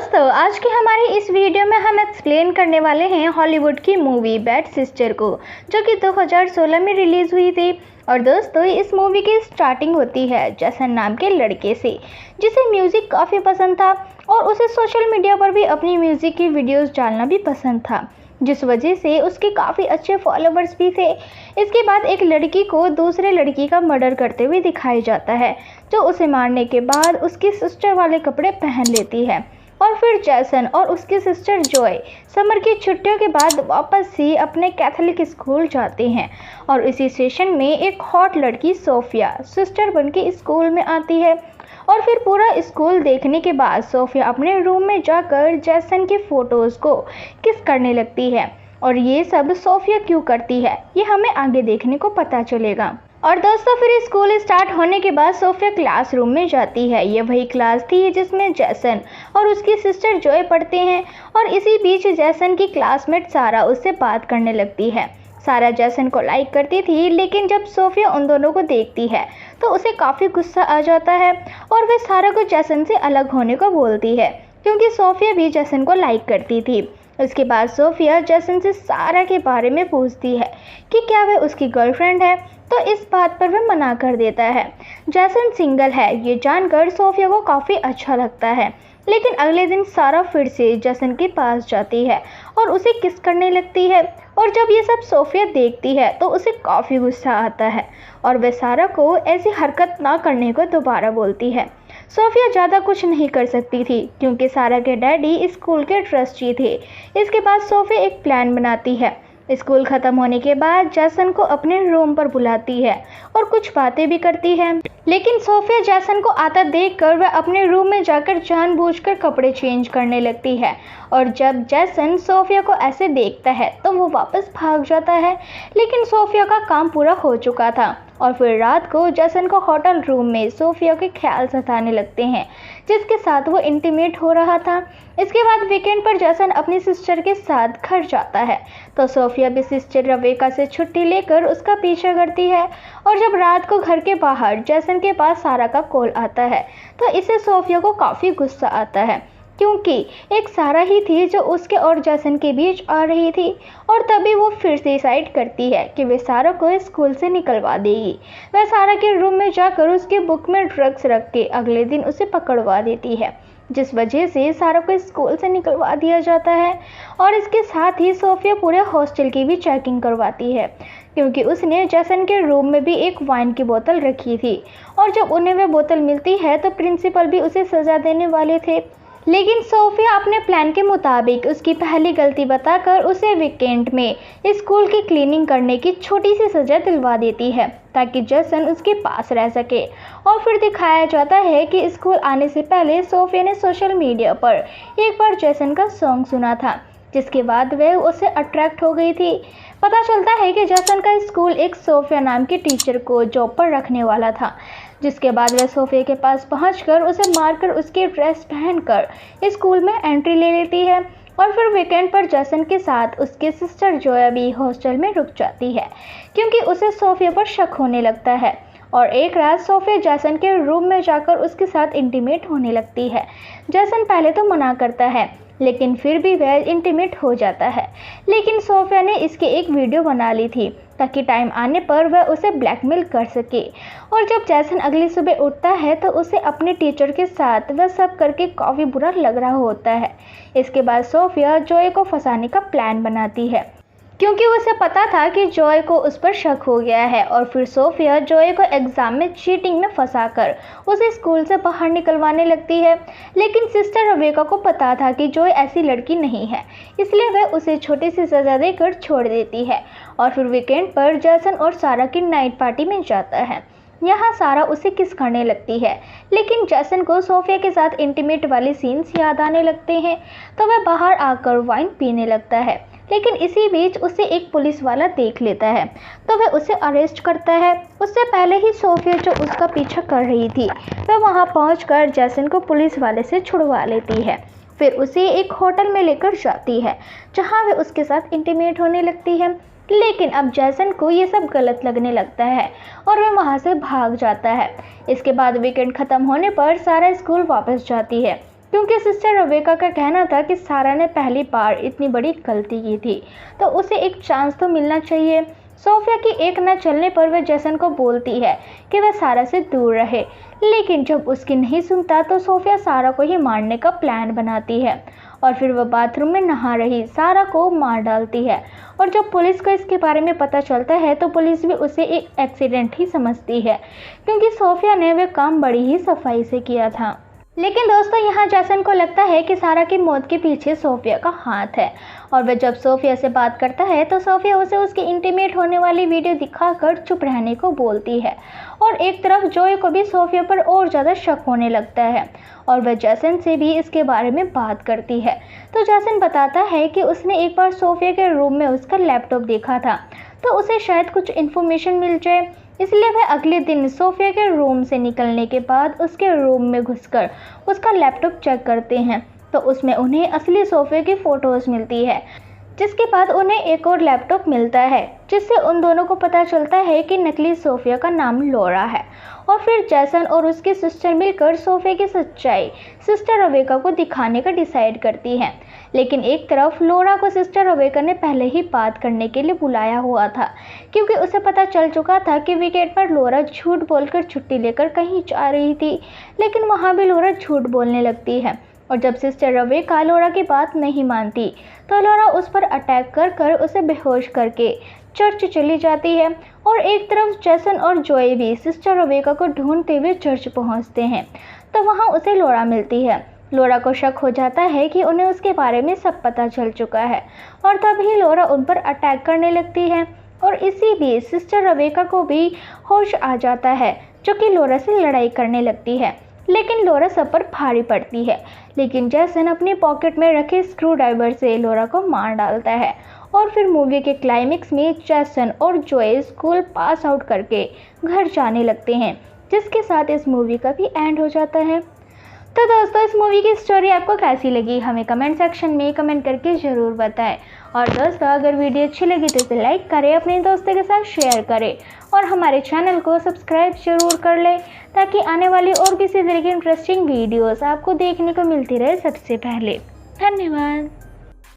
दोस्तों, आज की हमारी इस वीडियो में हम एक्सप्लेन करने वाले हैं हॉलीवुड की मूवी बैड सिस्टर को, जो कि 2016 में रिलीज़ हुई थी। और दोस्तों, इस मूवी की स्टार्टिंग होती है जैसन नाम के लड़के से, जिसे म्यूज़िक काफ़ी पसंद था और उसे सोशल मीडिया पर भी अपनी म्यूज़िक की वीडियोस डालना भी पसंद था, जिस वजह से उसके काफ़ी अच्छे फॉलोवर्स भी थे। इसके बाद एक लड़की को दूसरे लड़की का मर्डर करते हुए दिखाया जाता है, जो उसे मारने के बाद उसकी सिस्टर वाले कपड़े पहन लेती है। और फिर जैसन और उसकी सिस्टर जॉय समर की छुट्टियों के बाद वापस से अपने कैथोलिक स्कूल जाते हैं। और इसी सेशन में एक हॉट लड़की सोफिया सिस्टर बनके स्कूल में आती है। और फिर पूरा स्कूल देखने के बाद सोफिया अपने रूम में जाकर जैसन की फ़ोटोज़ को किस करने लगती है। और ये सब सोफिया क्यों करती है, ये हमें आगे देखने को पता चलेगा। और दोस्तों, फिर स्कूल स्टार्ट होने के बाद सोफिया क्लासरूम में जाती है। ये वही क्लास थी जिसमें जैसन और उसकी सिस्टर जॉय पढ़ते हैं। और इसी बीच जैसन की क्लासमेट सारा उससे बात करने लगती है। सारा जैसन को लाइक करती थी, लेकिन जब सोफिया उन दोनों को देखती है तो उसे काफ़ी गुस्सा आ जाता है और वह सारा को जैसन से अलग होने को बोलती है, क्योंकि सोफिया भी जैसन को लाइक करती थी। उसके बाद सोफिया जैसन से सारा के बारे में पूछती है कि क्या वह उसकी गर्लफ्रेंड है, तो इस बात पर वह मना कर देता है। जैसन सिंगल है, ये जानकर सोफिया को काफ़ी अच्छा लगता है। लेकिन अगले दिन सारा फिर से जैसन के पास जाती है और उसे किस करने लगती है। और जब ये सब सोफिया देखती है तो उसे काफ़ी गुस्सा आता है और वह सारा को ऐसी हरकत ना करने को दोबारा बोलती है। सोफिया ज़्यादा कुछ नहीं कर सकती थी, क्योंकि सारा के डैडी स्कूल के ट्रस्टी थे। इसके बाद सोफिया एक प्लान बनाती है। स्कूल ख़त्म होने के बाद जैसन को अपने रूम पर बुलाती है और कुछ बातें भी करती है। लेकिन सोफिया जैसन को आता देखकर वह अपने रूम में जाकर जानबूझकर कपड़े चेंज करने लगती है। और जब जैसन सोफिया को ऐसे देखता है तो वो वापस भाग जाता है। लेकिन सोफिया का काम पूरा हो चुका था। और फिर रात को जैसन को होटल रूम में सोफिया के ख्याल सताने लगते हैं, जिसके साथ वो इंटीमेट हो रहा था। इसके बाद वीकेंड पर जैसन अपनी सिस्टर के साथ घर जाता है, तो सोफिया भी सिस्टर रवेका से छुट्टी लेकर उसका पीछा करती है। और जब रात को घर के बाहर जैसन के पास सारा का कॉल आता है, तो इसे सोफिया को काफ़ी गुस्सा आता है, क्योंकि एक सारा ही थी जो उसके और जैसन के बीच आ रही थी। और तभी वो फिर से डिसाइड करती है कि वे सारा को स्कूल से निकलवा देगी। वह सारा के रूम में जाकर उसके बुक में ड्रग्स रख के अगले दिन उसे पकड़वा देती है, जिस वजह से सारा को स्कूल से निकलवा दिया जाता है। और इसके साथ ही सोफिया पूरे हॉस्टल की भी चेकिंग करवाती है, क्योंकि उसने जैसन के रूम में भी एक वाइन की बोतल रखी थी। और जब उन्हें वह बोतल मिलती है तो प्रिंसिपल भी उसे सज़ा देने वाले थे। लेकिन सोफिया अपने प्लान के मुताबिक उसकी पहली गलती बताकर उसे वीकेंड में स्कूल की क्लीनिंग करने की छोटी सी सज़ा दिलवा देती है, ताकि जैसन उसके पास रह सके। और फिर दिखाया जाता है कि स्कूल आने से पहले सोफिया ने सोशल मीडिया पर एक बार जैसन का सॉन्ग सुना था, जिसके बाद वह उससे अट्रैक्ट हो गई थी। पता चलता है कि जैसन का स्कूल एक सोफिया नाम की टीचर को जॉब पर रखने वाला था, जिसके बाद वह सोफिया के पास पहुंचकर उसे मारकर उसकी ड्रेस पहनकर स्कूल में एंट्री ले लेती है। और फिर वीकेंड पर जैसन के साथ उसकी सिस्टर जॉय भी हॉस्टल में रुक जाती है, क्योंकि उसे सोफिया पर शक होने लगता है। और एक रात सोफिया जैसन के रूम में जाकर उसके साथ इंटीमेट होने लगती है। जैसन पहले तो मना करता है, लेकिन फिर भी वह इंटीमेट हो जाता है। लेकिन सोफिया ने इसकी एक वीडियो बना ली थी, ताकि टाइम आने पर वह उसे ब्लैकमेल कर सके। और जब जैसन अगली सुबह उठता है तो उसे अपने टीचर के साथ वह सब करके काफ़ी बुरा लग रहा होता है। इसके बाद सोफिया जॉय को फंसाने का प्लान बनाती है, क्योंकि उसे पता था कि जॉय को उस पर शक हो गया है। और फिर सोफिया जॉय को एग्ज़ाम में चीटिंग में फंसाकर उसे स्कूल से बाहर निकलवाने लगती है। लेकिन सिस्टर रवेका को पता था कि जॉय ऐसी लड़की नहीं है, इसलिए वह उसे छोटी सी सज़ा देकर छोड़ देती है। और फिर वीकेंड पर जैसन और सारा की नाइट पार्टी में जाता है। यहाँ सारा उसे किस करने लगती है, लेकिन जैसन को सोफिया के साथ इंटीमेट वाले सीन्स याद आने लगते हैं, तो वह बाहर आकर वाइन पीने लगता है। लेकिन इसी बीच उसे एक पुलिस वाला देख लेता है, तो वह उसे अरेस्ट करता है। उससे पहले ही सोफिया, जो उसका पीछा कर रही थी, वह वहां पहुंचकर जैसन को पुलिस वाले से छुड़वा लेती है। फिर उसे एक होटल में लेकर जाती है, जहां वह उसके साथ इंटीमेट होने लगती है। लेकिन अब जैसन को ये सब गलत लगने लगता है और वह वहाँ से भाग जाता है। इसके बाद वीकेंड ख़त्म होने पर सारा स्कूल वापस जाती है, क्योंकि सिस्टर रेबेका का कहना था कि सारा ने पहली बार इतनी बड़ी गलती की थी तो उसे एक चांस तो मिलना चाहिए। सोफिया की एक न चलने पर वह जैसन को बोलती है कि वह सारा से दूर रहे, लेकिन जब उसकी नहीं सुनता तो सोफिया सारा को ही मारने का प्लान बनाती है और फिर वह बाथरूम में नहा रही सारा को मार डालती है। और जब पुलिस को इसके बारे में पता चलता है तो पुलिस भी उसे एक एक्सीडेंट ही समझती है, क्योंकि सोफिया ने वह काम बड़ी ही सफाई से किया था। लेकिन दोस्तों यहाँ जैसन को लगता है कि सारा की मौत के पीछे सोफिया का हाथ है और वह जब सोफिया से बात करता है तो सोफिया उसे उसकी इंटीमेट होने वाली वीडियो दिखाकर चुप रहने को बोलती है और एक तरफ जोय को भी सोफिया पर और ज़्यादा शक होने लगता है और वह जैसन से भी इसके बारे में बात करती है। तो जैसन बताता है कि उसने एक बार सोफिया के रूम में उसका लैपटॉप देखा था तो उसे शायद कुछ इन्फॉर्मेशन मिल जाए, इसलिए वह अगले दिन सोफिया के रूम से निकलने के बाद उसके रूम में घुसकर उसका लैपटॉप चेक करते हैं तो उसमें उन्हें असली सोफिया की फ़ोटोज़ मिलती है, जिसके बाद उन्हें एक और लैपटॉप मिलता है जिससे उन दोनों को पता चलता है कि नकली सोफिया का नाम लौरा है। और फिर जैसन और उसकी सिस्टर मिलकर सोफिया की सच्चाई सिस्टर रेबेका को दिखाने का डिसाइड करती हैं। लेकिन एक तरफ लौरा को सिस्टर रेबेका ने पहले ही बात करने के लिए बुलाया हुआ था, क्योंकि उसे पता चल चुका था कि वीकेंड पर लौरा झूठ बोलकर छुट्टी लेकर कहीं जा रही थी, लेकिन वहाँ भी लौरा झूठ बोलने लगती है। और जब सिस्टर रेबेका लौरा की बात नहीं मानती तो लौरा उस पर अटैक कर उसे बेहोश करके चर्च चली जाती है। और एक तरफ जैसन और जोय भी सिस्टर रेबेका को ढूंढते हुए चर्च पहुंचते हैं तो वहां उसे लौरा मिलती है। लौरा को शक हो जाता है कि उन्हें उसके बारे में सब पता चल चुका है और तभी लौरा उन पर अटैक करने लगती है और इसी बीच सिस्टर रेबेका को भी होश आ जाता है, जो कि लौरा से लड़ाई करने लगती है। लेकिन लौरा सब पर भारी पड़ती है, लेकिन जैसन अपनी पॉकेट में रखे स्क्रू ड्राइवर से लौरा को मार डालता है। और फिर मूवी के क्लाइमेक्स में जैसन और जोय स्कूल पास आउट करके घर जाने लगते हैं, जिसके साथ इस मूवी का भी एंड हो जाता है। तो दोस्तों इस मूवी की स्टोरी आपको कैसी लगी हमें कमेंट सेक्शन में कमेंट करके ज़रूर बताएं। और दोस्तों अगर वीडियो अच्छी लगी तो इसे लाइक करें, अपने दोस्तों के साथ शेयर करें और हमारे चैनल को सब्सक्राइब जरूर कर लें, ताकि आने वाली और किसी तरह की इंटरेस्टिंग वीडियोस आपको देखने को मिलती रहे सबसे पहले। धन्यवाद।